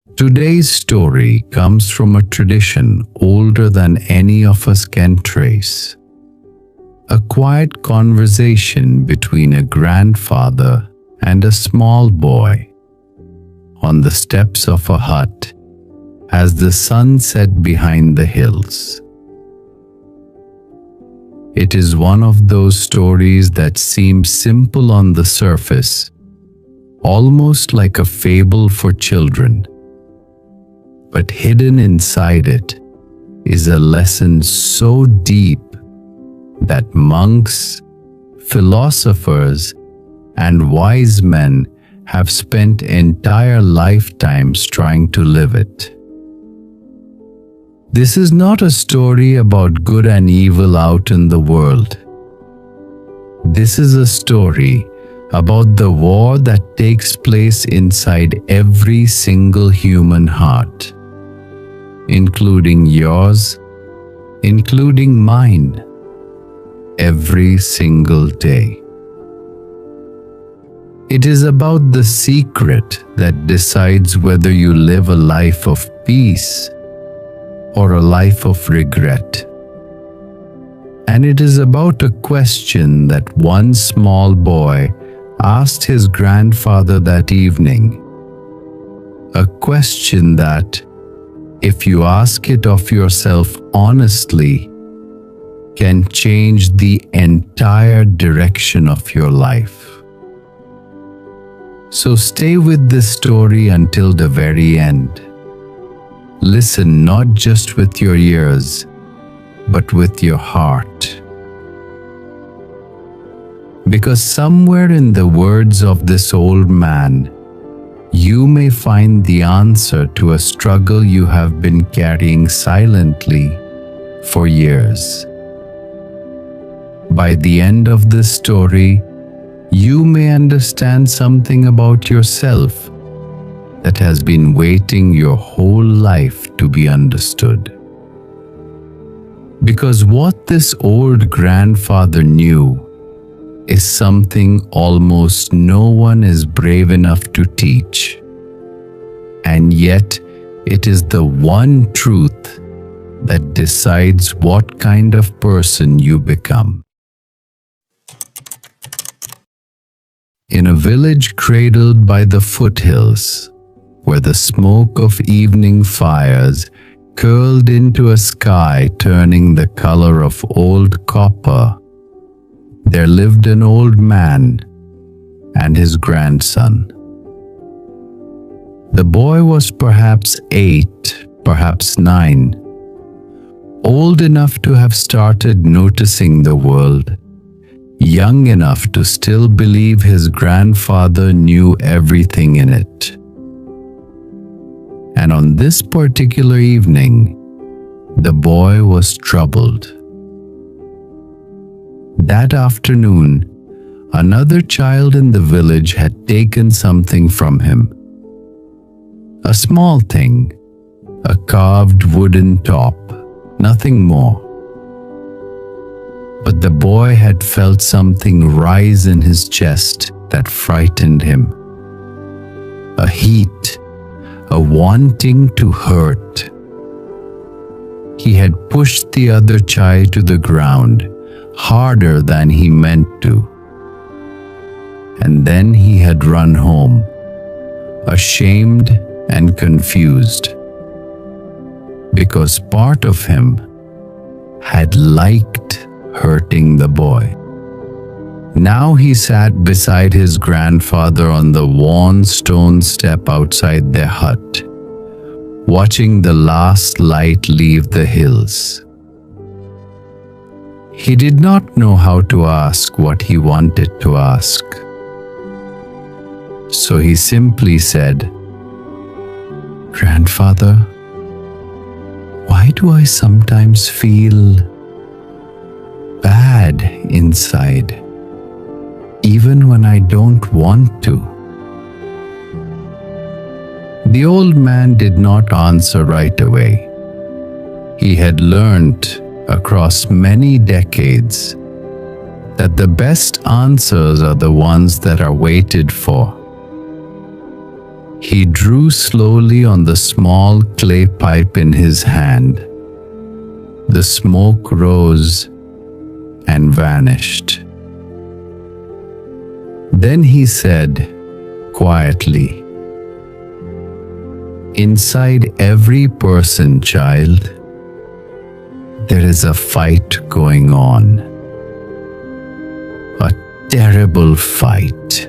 Today's story comes from a tradition older than any of us can trace. A quiet conversation between a grandfather and a small boy on the steps of a hut as the sun set behind the hills. It is one of those stories that seem simple on the surface, almost like a fable for children. But hidden inside it is a lesson so deep that monks, philosophers, and wise men have spent entire lifetimes trying to live it. This is not a story about good and evil out in the world. This is a story about the war that takes place inside every single human heart, including yours, including mine, every single day. It is about the secret that decides whether you live a life of peace or a life of regret. And it is about a question that one small boy asked his grandfather that evening. A question that, if you ask it of yourself honestly, can change the entire direction of your life. So stay with this story until the very end. Listen not just with your ears, but with your heart. Because somewhere in the words of this old man, you may find the answer to a struggle you have been carrying silently for years. By the end of this story, you may understand something about yourself that has been waiting your whole life to be understood. Because what this old grandfather knew is something almost no one is brave enough to teach. And yet, it is the one truth that decides what kind of person you become. In a village cradled by the foothills, where the smoke of evening fires curled into a sky turning the color of old copper, there lived an old man and his grandson. The boy was perhaps 8, perhaps 9, old enough to have started noticing the world, young enough to still believe his grandfather knew everything in it. And on this particular evening, the boy was troubled. That afternoon, another child in the village had taken something from him. A small thing, a carved wooden top, nothing more. But the boy had felt something rise in his chest that frightened him. A heat, a wanting to hurt. He had pushed the other child to the ground harder than he meant to. And then he had run home, ashamed and confused, because part of him had liked hurting the boy. Now he sat beside his grandfather on the worn stone step outside their hut, watching the last light leave the hills. He did not know how to ask what he wanted to ask. So he simply said, "Grandfather, why do I sometimes feel bad inside, even when I don't want to?" The old man did not answer right away. He had learned across many decades that the best answers are the ones that are waited for. He drew slowly on the small clay pipe in his hand. The smoke rose and vanished. Then he said quietly, "Inside every person, child, there is a fight going on. A terrible fight.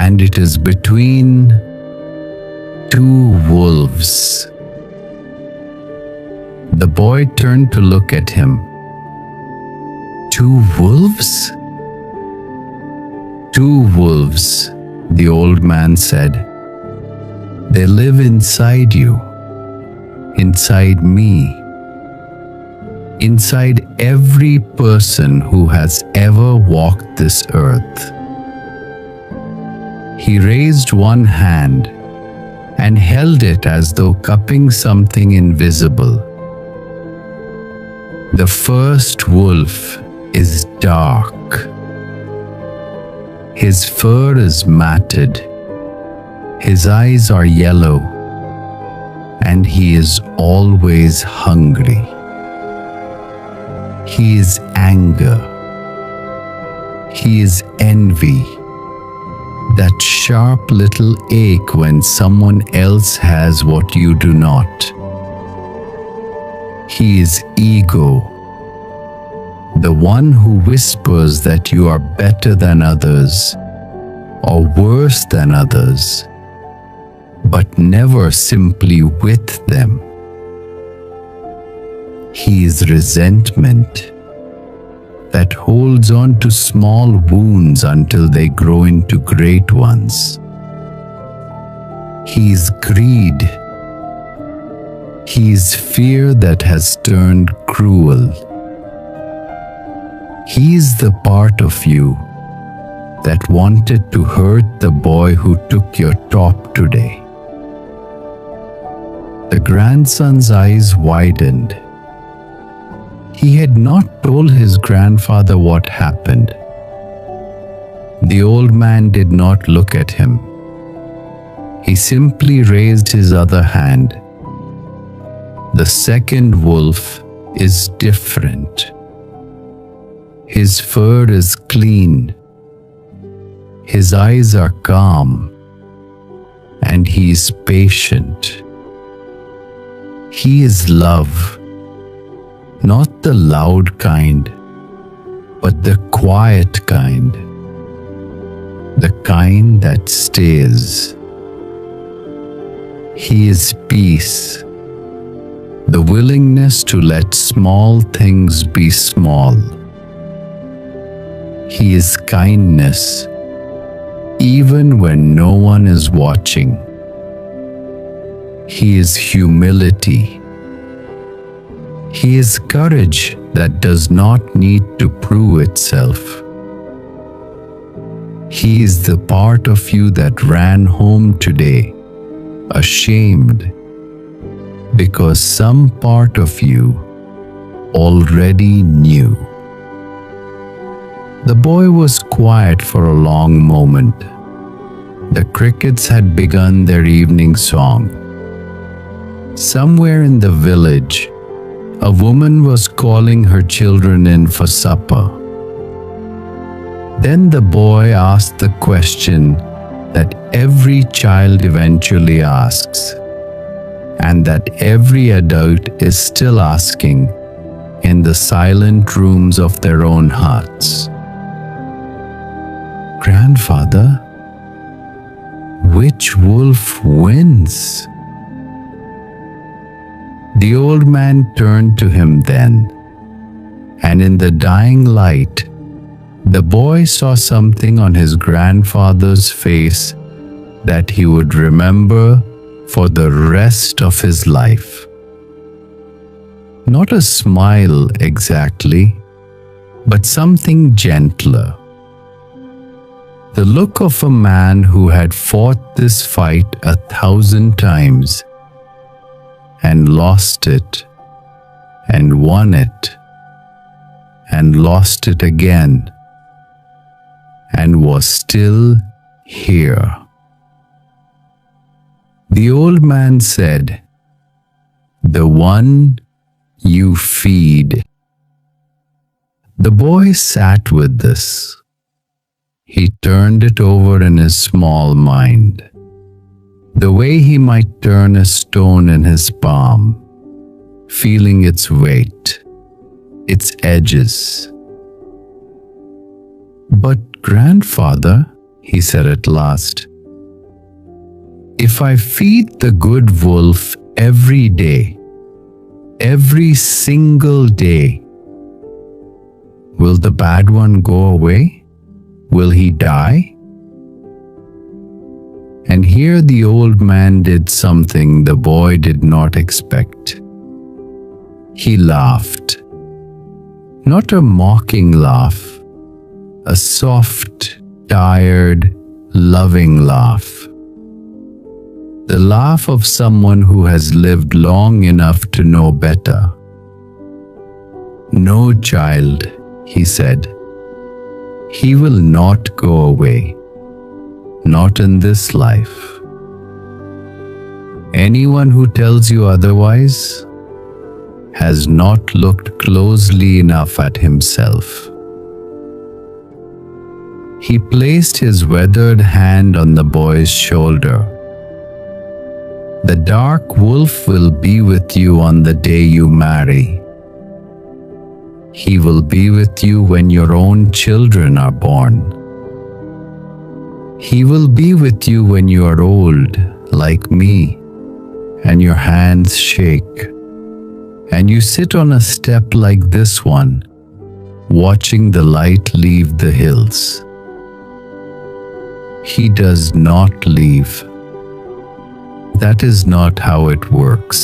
And it is between two wolves." The boy turned to look at him. "Two wolves?" "Two wolves," the old man said. "They live inside you, inside me, inside every person who has ever walked this earth." He raised one hand and held it as though cupping something invisible. The first wolf is dark. His fur is matted. His eyes are yellow, and he is always hungry. He is anger. He is envy. That sharp little ache when someone else has what you do not. He is ego, the one who whispers that you are better than others or worse than others, but never simply with them. He is resentment, that holds on to small wounds until they grow into great ones. He is greed. He is fear that has turned cruel. He is the part of you that wanted to hurt the boy who took your top today. The grandson's eyes widened. He had not told his grandfather what happened. The old man did not look at him. He simply raised his other hand. The second wolf is different. His fur is clean. His eyes are calm. And he is patient. He is love. Not the loud kind, but the quiet kind. The kind that stays. He is peace. The willingness to let small things be small. He is kindness, even when no one is watching. He is humility. He is courage that does not need to prove itself. He is the part of you that ran home today, ashamed, because some part of you already knew. The boy was quiet for a long moment. The crickets had begun their evening song. Somewhere in the village, a woman was calling her children in for supper. Then the boy asked the question that every child eventually asks, and that every adult is still asking in the silent rooms of their own hearts. "Grandfather, which wolf wins?" The old man turned to him then, and in the dying light, the boy saw something on his grandfather's face that he would remember for the rest of his life. Not a smile exactly, but something gentler. The look of a man who had fought this fight 1,000 times and lost it, and won it, and lost it again, and was still here." The old man said, "The one you feed." The boy sat with this. He turned it over in his small mind, the way he might turn a stone in his palm, feeling its weight, its edges. "But grandfather," he said at last, "if I feed the good wolf every day, every single day, will the bad one go away? Will he die?" And here the old man did something the boy did not expect. He laughed. Not a mocking laugh, a soft, tired, loving laugh. The laugh of someone who has lived long enough to know better. "No, child," he said. "He will not go away. Not in this life. Anyone who tells you otherwise has not looked closely enough at himself." He placed his weathered hand on the boy's shoulder. "The dark wolf will be with you on the day you marry. He will be with you when your own children are born. He will be with you when you are old, like me, and your hands shake, and you sit on a step like this one, watching the light leave the hills. He does not leave. That is not how it works."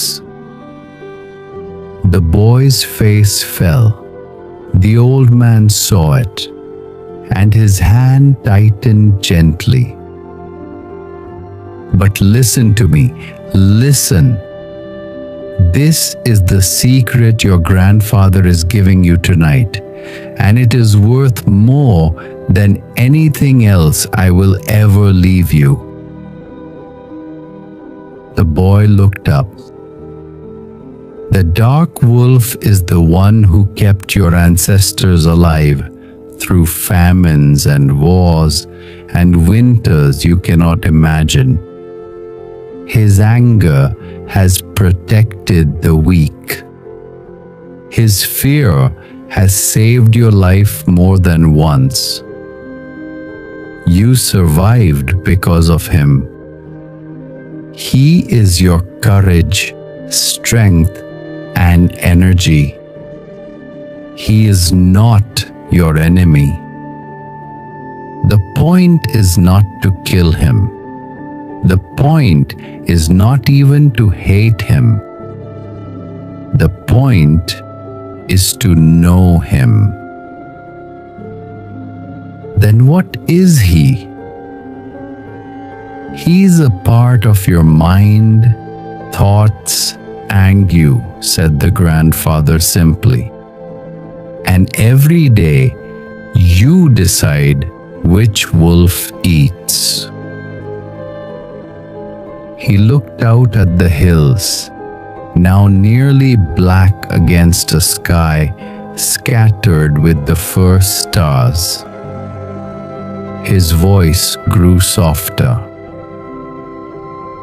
The boy's face fell. The old man saw it, and his hand tightened gently. "But listen to me, listen. This is the secret your grandfather is giving you tonight, and it is worth more than anything else I will ever leave you." The boy looked up. "The dark wolf is the one who kept your ancestors alive through famines and wars and winters you cannot imagine. His anger has protected the weak. His fear has saved your life more than once. You survived because of him. He is your courage, strength, and energy. He is not your enemy. The point is not to kill him. The point is not even to hate him. The point is to know him." "Then what is he?" "He is a part of your mind, thoughts, and you," said the grandfather simply. "And every day you decide which wolf eats." He looked out at the hills, now nearly black against a sky scattered with the first stars. His voice grew softer.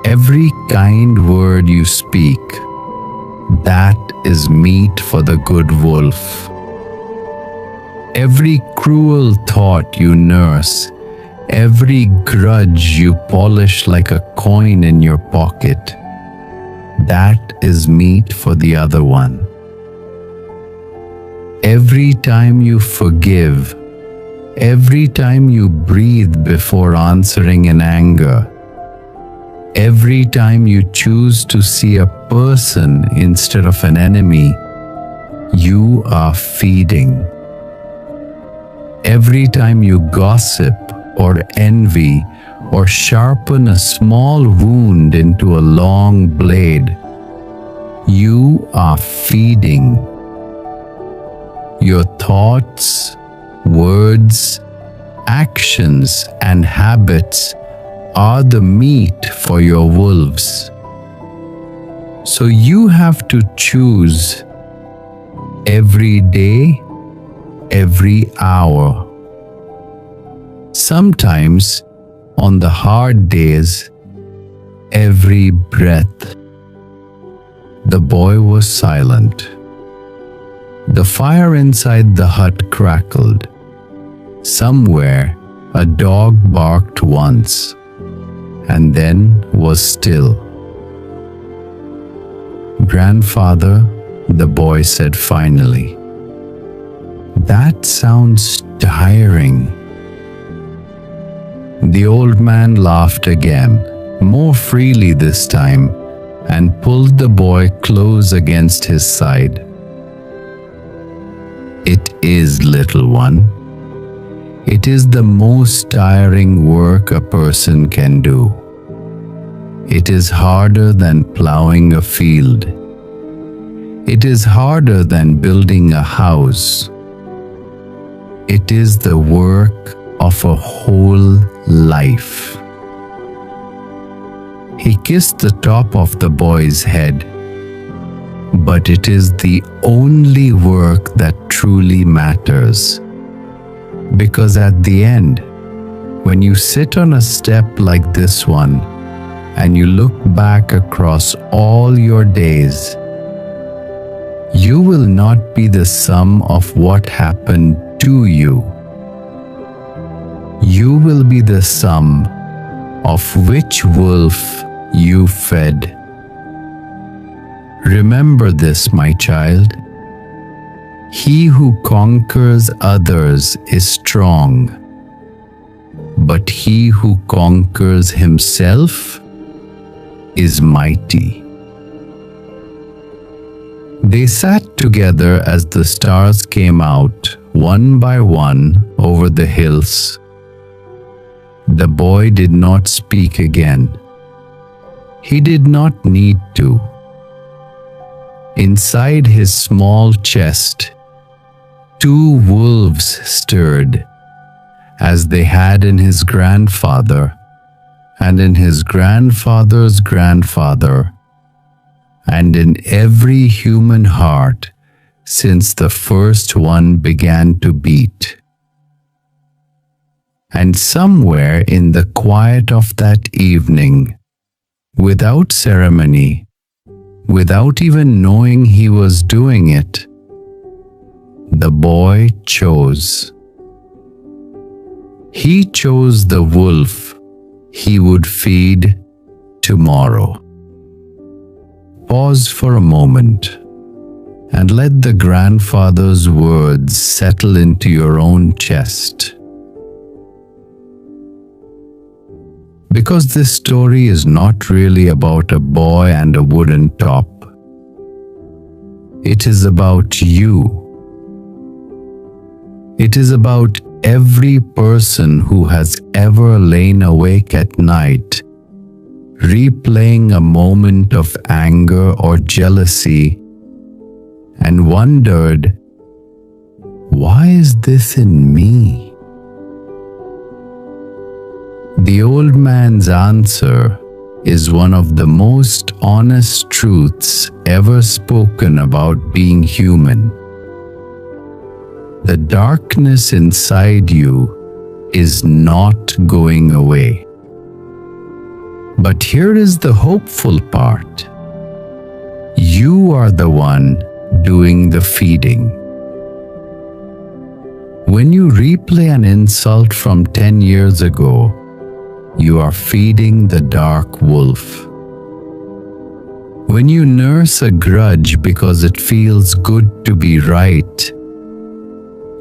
"Every kind word you speak, that is meat for the good wolf. Every cruel thought you nurse, every grudge you polish like a coin in your pocket, that is meat for the other one. Every time you forgive, every time you breathe before answering in anger, every time you choose to see a person instead of an enemy, you are feeding. Every time you gossip or envy or sharpen a small wound into a long blade, you are feeding. Your thoughts, words, actions and habits are the meat for your wolves. So you have to choose every day, every hour. Sometimes, on the hard days, every breath. The boy was silent. The fire inside the hut crackled. Somewhere, a dog barked once, and then was still. "Grandfather," the boy said finally, "that sounds tiring." The old man laughed again, more freely this time, and pulled the boy close against his side. "It is, little one. It is the most tiring work a person can do. It is harder than plowing a field. It is harder than building a house. It is the work of a whole life." He kissed the top of the boy's head. "But it is the only work that truly matters. Because at the end, when you sit on a step like this one and you look back across all your days, you will not be the sum of what happened to you. You will be the sum of which wolf you fed. Remember this, my child. He who conquers others is strong, but he who conquers himself is mighty." They sat together as the stars came out, one by one, over the hills. The boy did not speak again. He did not need to. Inside his small chest, two wolves stirred, as they had in his grandfather, and in his grandfather's grandfather, and in every human heart since the first one began to beat. And somewhere in the quiet of that evening, without ceremony, without even knowing he was doing it, the boy chose. He chose the wolf he would feed tomorrow. Pause for a moment and let the grandfather's words settle into your own chest. Because this story is not really about a boy and a wooden top. It is about you. It is about every person who has ever lain awake at night, replaying a moment of anger or jealousy, and wondered, why is this in me? The old man's answer is one of the most honest truths ever spoken about being human. The darkness inside you is not going away. But here is the hopeful part. You are the one doing the feeding. When you replay an insult from 10 years ago, you are feeding the dark wolf. When you nurse a grudge because it feels good to be right,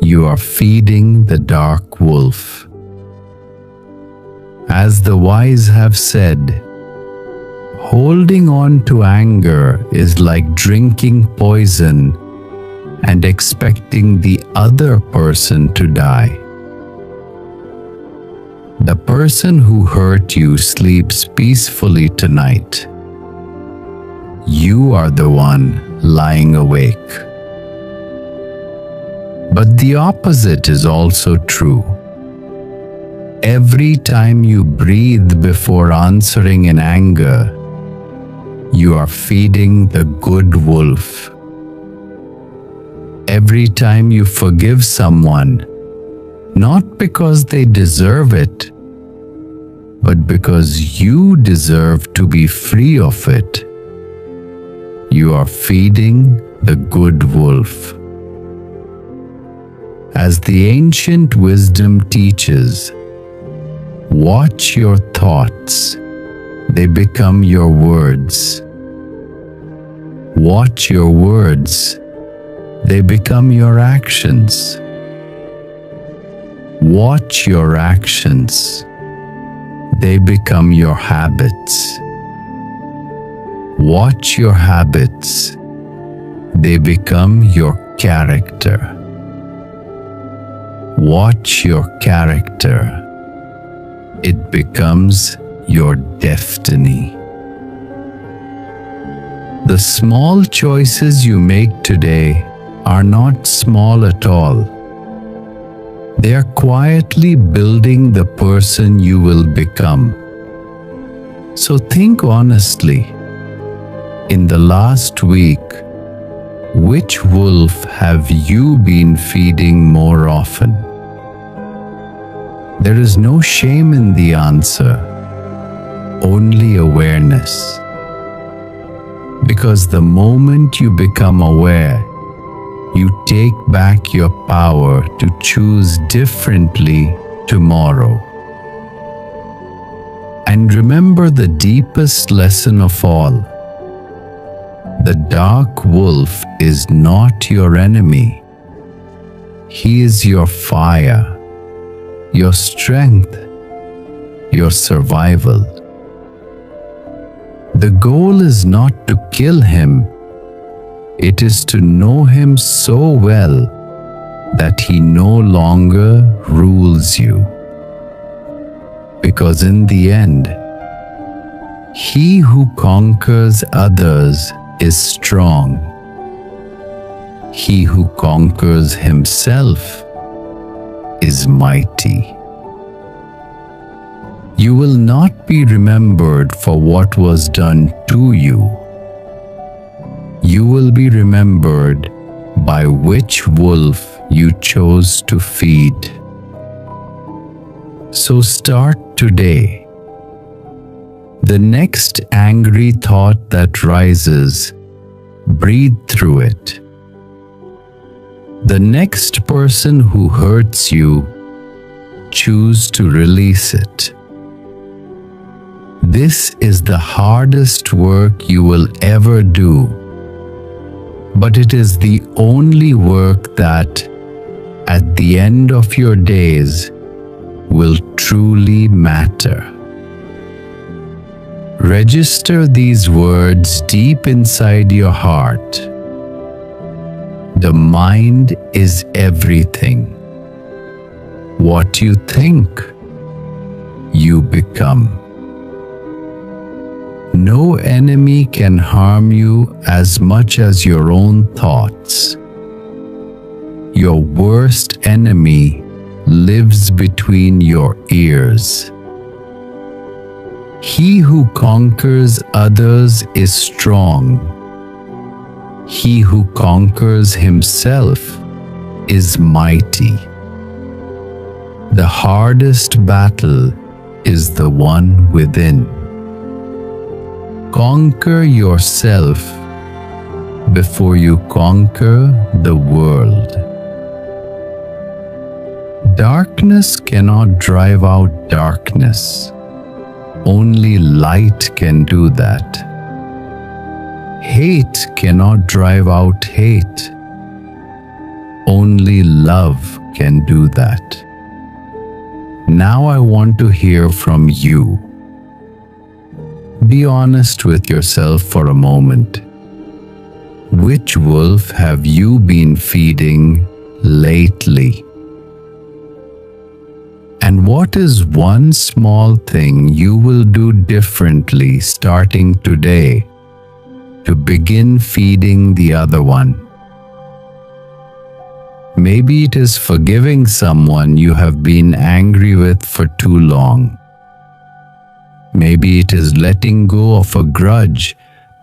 you are feeding the dark wolf. As the wise have said, holding on to anger is like drinking poison and expecting the other person to die. The person who hurt you sleeps peacefully tonight. You are the one lying awake. But the opposite is also true. Every time you breathe before answering in anger, you are feeding the good wolf. Every time you forgive someone, not because they deserve it, but because you deserve to be free of it, you are feeding the good wolf. As the ancient wisdom teaches, watch your thoughts, they become your words. Watch your words, they become your actions. Watch your actions, they become your habits. Watch your habits, they become your character. Watch your character, it becomes your destiny. The small choices you make today are not small at all. They are quietly building the person you will become. So think honestly. In the last week, which wolf have you been feeding more often? There is no shame in the answer, only awareness. Because the moment you become aware, you take back your power to choose differently tomorrow. And remember the deepest lesson of all. The dark wolf is not your enemy. He is your fire, your strength, your survival. The goal is not to kill him. It is to know him so well that he no longer rules you. Because in the end, he who conquers others is strong. He who conquers himself is mighty. You will not be remembered for what was done to you. You will be remembered by which wolf you chose to feed. So start today. The next angry thought that rises, breathe through it. The next person who hurts you, choose to release it. This is the hardest work you will ever do, but it is the only work that, at the end of your days, will truly matter. Register these words deep inside your heart. The mind is everything. What you think, you become. No enemy can harm you as much as your own thoughts. Your worst enemy lives between your ears. He who conquers others is strong. He who conquers himself is mighty. The hardest battle is the one within. Conquer yourself before you conquer the world. Darkness cannot drive out darkness. Only light can do that. Hate cannot drive out hate. Only love can do that. Now I want to hear from you. Be honest with yourself for a moment. Which wolf have you been feeding lately? And what is one small thing you will do differently starting today to begin feeding the other one? Maybe it is forgiving someone you have been angry with for too long. Maybe it is letting go of a grudge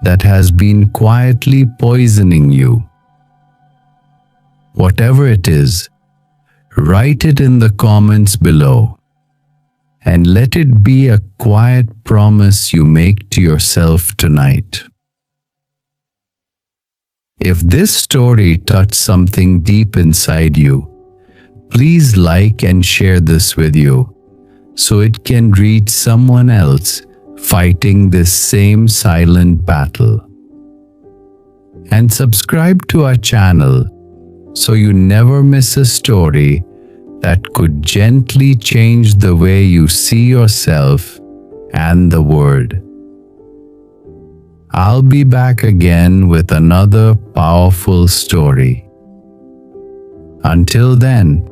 that has been quietly poisoning you. Whatever it is, write it in the comments below and let it be a quiet promise you make to yourself tonight. If this story touched something deep inside you, please like and share this with you so it can reach someone else fighting this same silent battle. And subscribe to our channel so you never miss a story that could gently change the way you see yourself and the world. I'll be back again with another powerful story. Until then,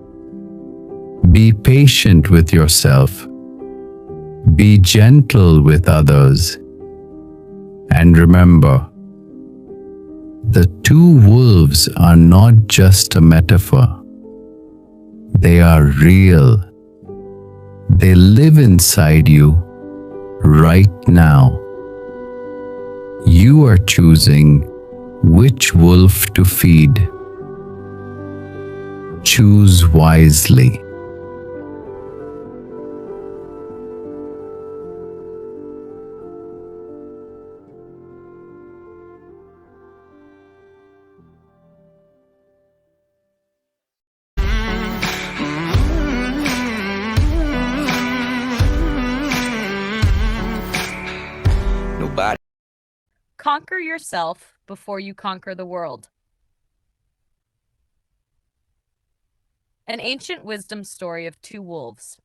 be patient with yourself, be gentle with others, and remember, the two wolves are not just a metaphor. They are real. They live inside you right now. You are choosing which wolf to feed. Choose wisely. Nobody. Conquer yourself before you conquer the world. An ancient wisdom story of two wolves.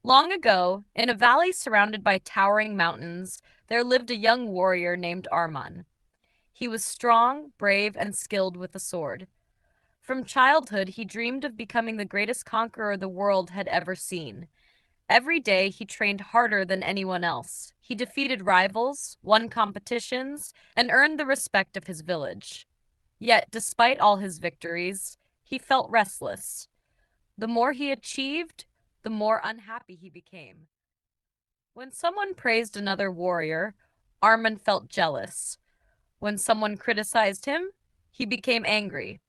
Long ago, in a valley surrounded by towering mountains, there lived a young warrior named Arman. He was strong, brave, and skilled with the sword. From childhood, he dreamed of becoming the greatest conqueror the world had ever seen. Every day, he trained harder than anyone else. He defeated rivals, won competitions, and earned the respect of his village. Yet, despite all his victories, he felt restless. The more he achieved, the more unhappy he became. When someone praised another warrior, Arman felt jealous. When someone criticized him, he became angry.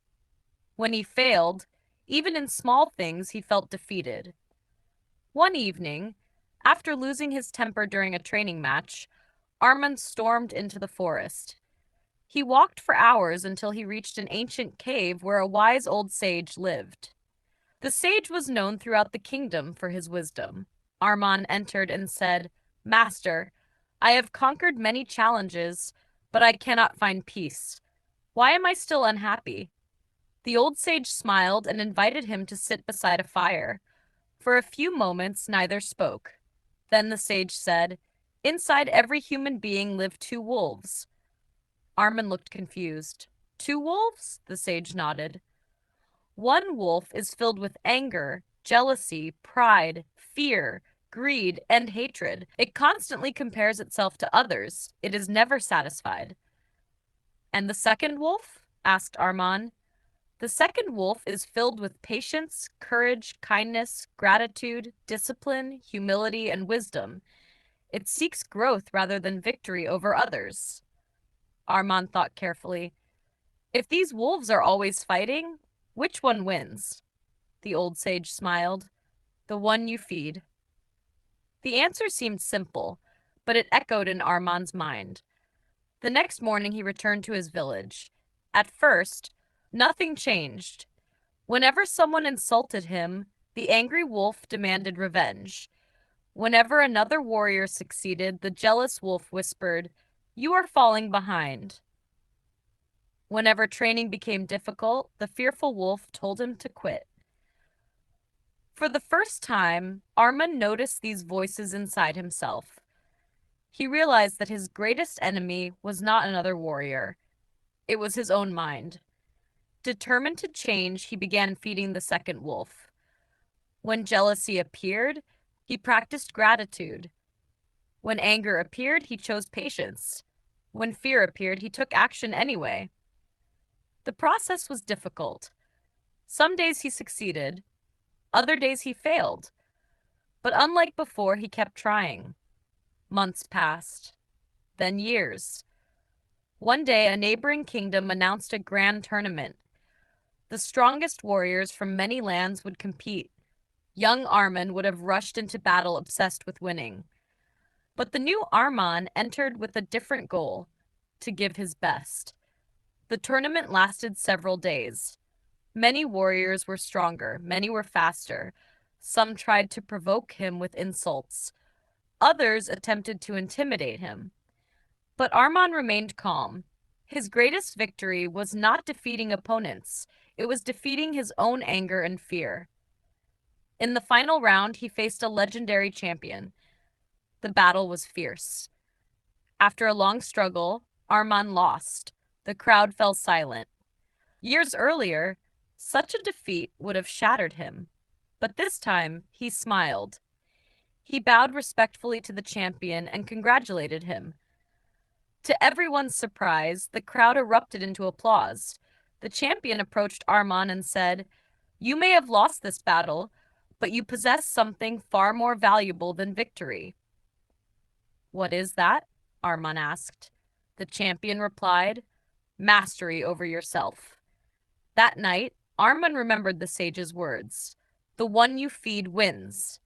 When he failed, even in small things, he felt defeated. One evening, after losing his temper during a training match, Arman stormed into the forest. He walked for hours until he reached an ancient cave where a wise old sage lived. The sage was known throughout the kingdom for his wisdom. Arman entered and said, "Master, I have conquered many challenges, but I cannot find peace. Why am I still unhappy?" The old sage smiled and invited him to sit beside a fire. For a few moments, neither spoke. Then the sage said, "Inside every human being live two wolves." Arman looked confused. "Two wolves?" The sage nodded. "One wolf is filled with anger, jealousy, pride, fear, greed, and hatred. It constantly compares itself to others. It is never satisfied." "And the second wolf?" asked Arman. "The second wolf is filled with patience, courage, kindness, gratitude, discipline, humility, and wisdom. It seeks growth rather than victory over others." Arman thought carefully. "If these wolves are always fighting, which one wins?" The old sage smiled. "The one you feed." The answer seemed simple, but it echoed in Arman's mind. The next morning he returned to his village. At first, nothing changed. Whenever someone insulted him, the angry wolf demanded revenge. Whenever another warrior succeeded, the jealous wolf whispered, "You are falling behind." Whenever training became difficult, the fearful wolf told him to quit. For the first time, Arman noticed these voices inside himself. He realized that his greatest enemy was not another warrior. It was his own mind. Determined to change, he began feeding the second wolf. When jealousy appeared, he practiced gratitude. When anger appeared, he chose patience. When fear appeared, he took action anyway. The process was difficult. Some days he succeeded, other days he failed. But unlike before, he kept trying. Months passed, then years. One day, a neighboring kingdom announced a grand tournament. The strongest warriors from many lands would compete. Young Arman would have rushed into battle obsessed with winning. But the new Arman entered with a different goal, to give his best. The tournament lasted several days. Many warriors were stronger, many were faster. Some tried to provoke him with insults. Others attempted to intimidate him. But Arman remained calm. His greatest victory was not defeating opponents, it was defeating his own anger and fear. In the final round, he faced a legendary champion. The battle was fierce. After a long struggle, Arman lost. The crowd fell silent. Years earlier, such a defeat would have shattered him. But this time, he smiled. He bowed respectfully to the champion and congratulated him. To everyone's surprise, the crowd erupted into applause. The champion approached Arman and said, "You may have lost this battle, but you possess something far more valuable than victory." "What is that?" Arman asked. The champion replied, "Mastery over yourself." That night, Arman remembered the sage's words, "The one you feed wins."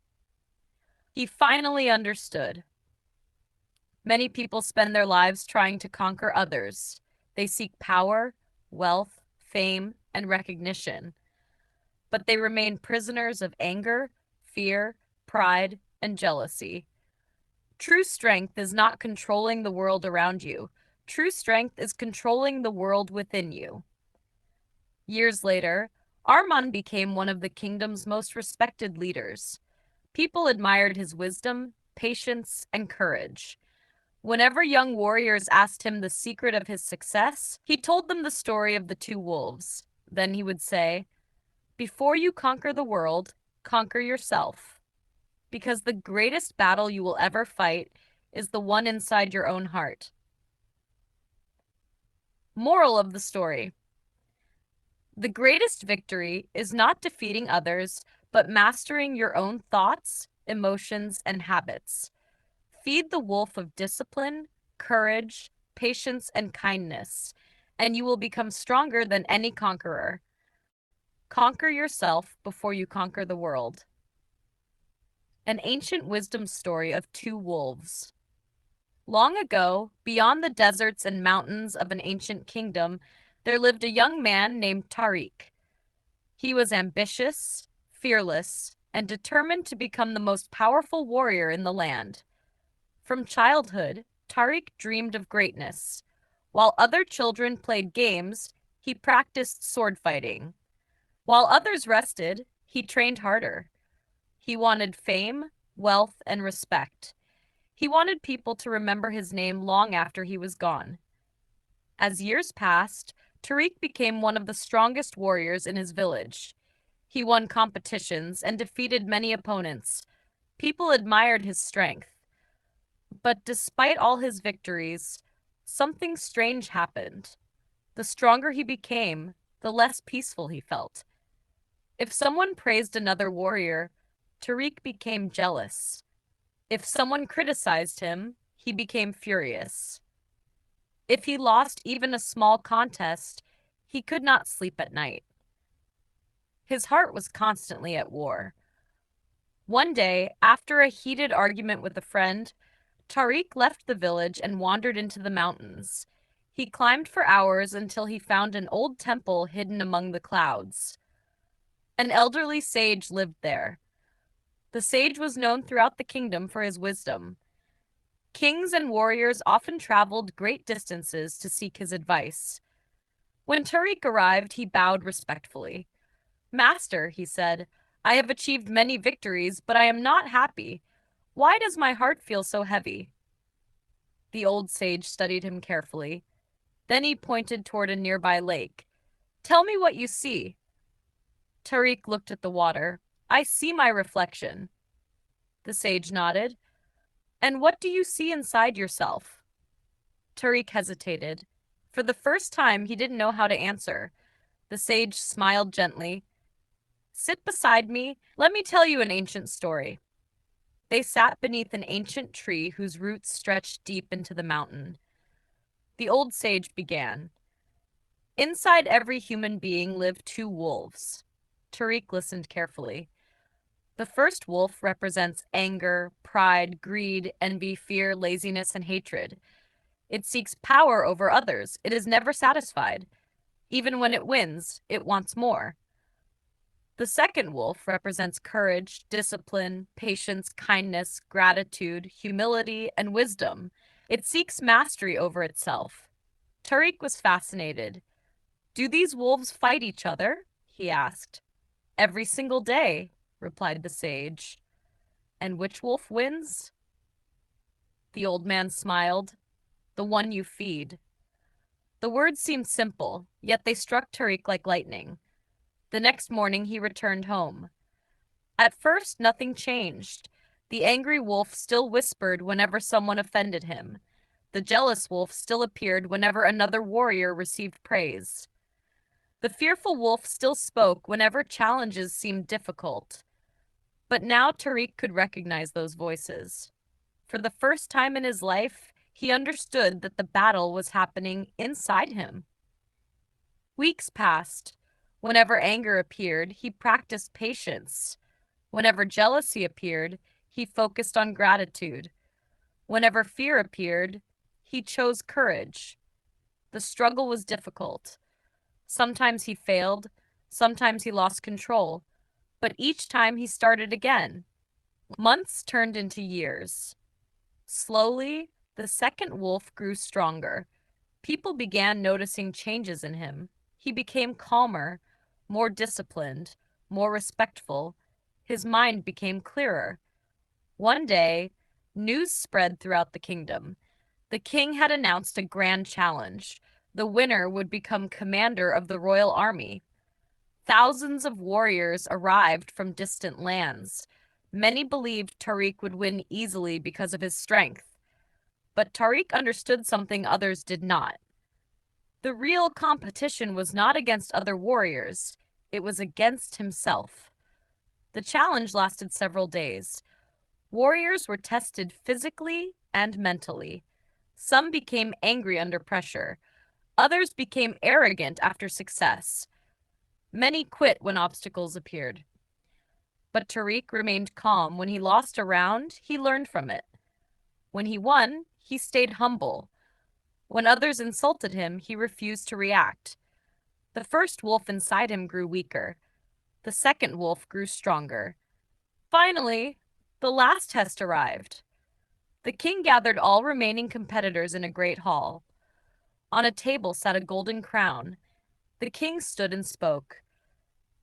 He finally understood. Many people spend their lives trying to conquer others. They seek power, wealth, fame, and recognition. But they remain prisoners of anger, fear, pride, and jealousy. True strength is not controlling the world around you. True strength is controlling the world within you. Years later, Arman became one of the kingdom's most respected leaders. People admired his wisdom, patience, and courage. Whenever young warriors asked him the secret of his success, he told them the story of the two wolves. Then he would say, "Before you conquer the world, conquer yourself. Because the greatest battle you will ever fight is the one inside your own heart." Moral of the story: the greatest victory is not defeating others, but mastering your own thoughts, emotions, and habits. Feed the wolf of discipline, courage, patience, and kindness, and you will become stronger than any conqueror. Conquer yourself before you conquer the world. An ancient wisdom story of two wolves. Long ago, beyond the deserts and mountains of an ancient kingdom, there lived a young man named Tariq. He was ambitious, fearless, and determined to become the most powerful warrior in the land. From childhood, Tariq dreamed of greatness. While other children played games, he practiced sword fighting. While others rested, he trained harder. He wanted fame, wealth, and respect. He wanted people to remember his name long after he was gone. As years passed, Tariq became one of the strongest warriors in his village. He won competitions and defeated many opponents. People admired his strength. But despite all his victories, something strange happened. The stronger he became, the less peaceful he felt. If someone praised another warrior, Tariq became jealous. If someone criticized him, he became furious. If he lost even a small contest, he could not sleep at night. His heart was constantly at war. One day, after a heated argument with a friend, Tariq left the village and wandered into the mountains. He climbed for hours until he found an old temple hidden among the clouds. An elderly sage lived there. The sage was known throughout the kingdom for his wisdom. Kings and warriors often traveled great distances to seek his advice. When Tariq arrived, he bowed respectfully. "Master," he said, "I have achieved many victories, but I am not happy. Why does my heart feel so heavy?" The old sage studied him carefully. Then he pointed toward a nearby lake. "Tell me what you see." Tariq looked at the water. "I see my reflection." The sage nodded. "And what do you see inside yourself?" Tariq hesitated. For the first time, he didn't know how to answer. The sage smiled gently. Sit beside me. Let me tell you an ancient story. They sat beneath an ancient tree whose roots stretched deep into the mountain. The old sage began. Inside every human being live two wolves. Tariq listened carefully. The first wolf represents anger, pride, greed, envy, fear, laziness, and hatred. It seeks power over others. It is never satisfied. Even when it wins, it wants more. The second wolf represents courage, discipline, patience, kindness, gratitude, humility, and wisdom. It seeks mastery over itself. Tariq was fascinated. Do these wolves fight each other? He asked. Every single day, replied the sage. And which wolf wins? The old man smiled. The one you feed. The words seemed simple, yet they struck Tariq like lightning. The next morning he returned home. At first, nothing changed. The angry wolf still whispered whenever someone offended him. The jealous wolf still appeared whenever another warrior received praise. The fearful wolf still spoke whenever challenges seemed difficult. But now Tariq could recognize those voices. For the first time in his life, he understood that the battle was happening inside him. Weeks passed. Whenever anger appeared, he practiced patience. Whenever jealousy appeared, he focused on gratitude. Whenever fear appeared, he chose courage. The struggle was difficult. Sometimes he failed, sometimes he lost control, but each time he started again. Months turned into years. Slowly, the second wolf grew stronger. People began noticing changes in him. He became calmer, more disciplined, more respectful. His mind became clearer. One day, news spread throughout the kingdom. The king had announced a grand challenge. The winner would become commander of the royal army. Thousands of warriors arrived from distant lands. Many believed Tariq would win easily because of his strength. But Tariq understood something others did not. The real competition was not against other warriors, it was against himself. The challenge lasted several days. Warriors were tested physically and mentally. Some became angry under pressure. Others became arrogant after success. Many quit when obstacles appeared. But Tariq remained calm. When he lost a round, he learned from it. When he won, he stayed humble. When others insulted him, he refused to react. The first wolf inside him grew weaker. The second wolf grew stronger. Finally, the last test arrived. The king gathered all remaining competitors in a great hall. On a table sat a golden crown. The king stood and spoke.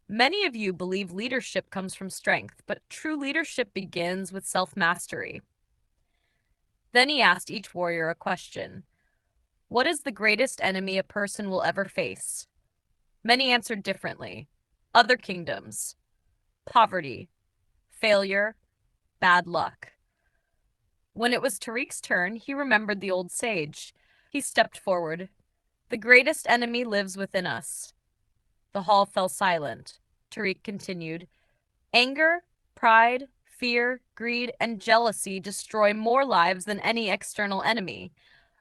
Many of you believe leadership comes from strength, but true leadership begins with self-mastery. Then he asked each warrior a question. What is the greatest enemy a person will ever face? Many answered differently. Other kingdoms. Poverty. Failure. Bad luck. When it was Tariq's turn, he remembered the old sage. He stepped forward. The greatest enemy lives within us. The hall fell silent. Tariq continued. Anger, pride, fear, greed, and jealousy destroy more lives than any external enemy.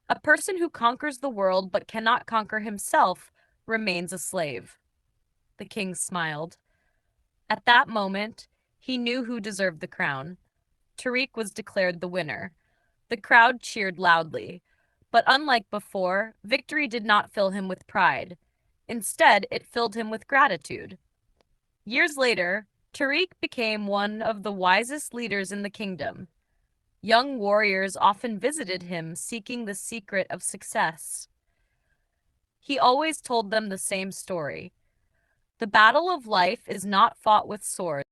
A person who conquers the world but cannot conquer himself remains a slave. The king smiled. At that moment, he knew who deserved the crown. Tariq was declared the winner. The crowd cheered loudly. But unlike before, victory did not fill him with pride. Instead, it filled him with gratitude. Years later, Tariq became one of the wisest leaders in the kingdom. Young warriors often visited him seeking the secret of success. He always told them the same story. The battle of life is not fought with swords.